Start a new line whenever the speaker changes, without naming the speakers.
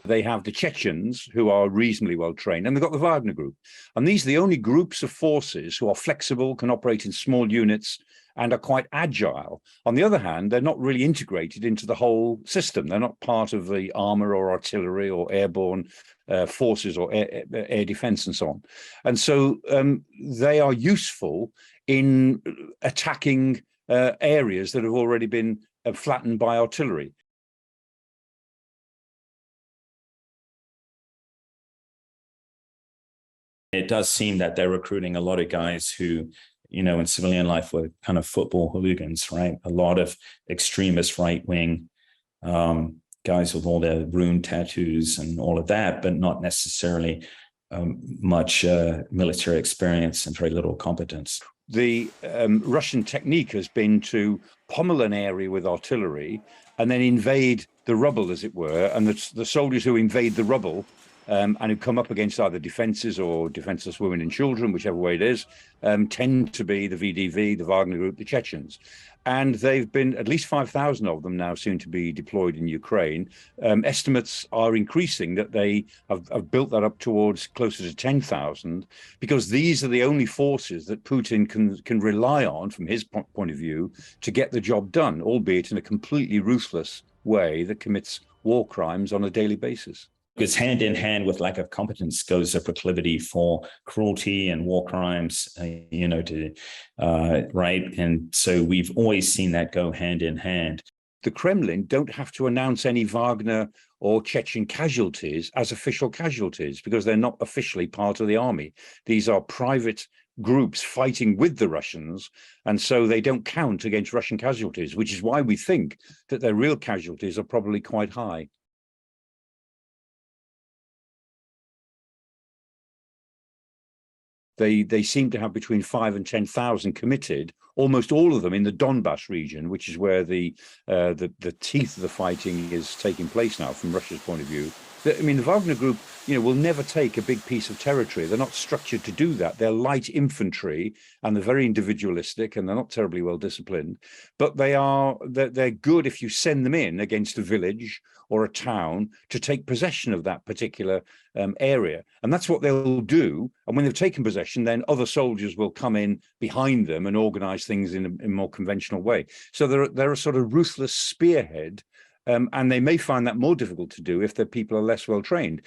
They have the Chechens, who are reasonably well trained, and they've got the Wagner Group. And these are the only groups of forces who are flexible, can operate in small units, and are quite agile. On the other hand, they're not really integrated into the whole system. They're not part of the armor or artillery or airborne forces or air defense and so on. And so they are useful in attacking areas that have already been flattened by artillery.
It does seem that they're recruiting a lot of guys who, in civilian life were kind of football hooligans, right? A lot of extremist right-wing guys with all their rune tattoos and all of that, but not necessarily much military experience and very little competence.
The Russian technique has been to pommel an area with artillery and then invade the rubble, as it were, and the soldiers who invade the rubble and who come up against either defences or defenceless women and children, whichever way it is, tend to be the VDV, the Wagner Group, the Chechens. And they've been at least 5,000 of them now soon to be deployed in Ukraine. Estimates are increasing that they have built that up towards closer to 10,000, because these are the only forces that Putin can rely on, from his point of view, to get the job done, albeit in a completely ruthless way that commits war crimes on a daily basis.
Because hand in hand with lack of competence goes a proclivity for cruelty and war crimes, right? And so we've always seen that go hand in hand.
The Kremlin don't have to announce any Wagner or Chechen casualties as official casualties, because they're not officially part of the army. These are private groups fighting with the Russians, and so they don't count against Russian casualties, which is why we think that their real casualties are probably quite high. They seem to have between 5,000 and 10,000 committed, almost all of them in the Donbass region, which is where the teeth of the fighting is taking place now from Russia's point of view. I mean, the Wagner Group, will never take a big piece of territory. They're not structured to do that. They're light infantry, and they're very individualistic, and they're not terribly well disciplined. But they're good if you send them in against a village or a town to take possession of that particular area. And that's what they'll do. And when they've taken possession, then other soldiers will come in behind them and organize things in a more conventional way. So they're a sort of ruthless spearhead. And they may find that more difficult to do if their people are less well trained.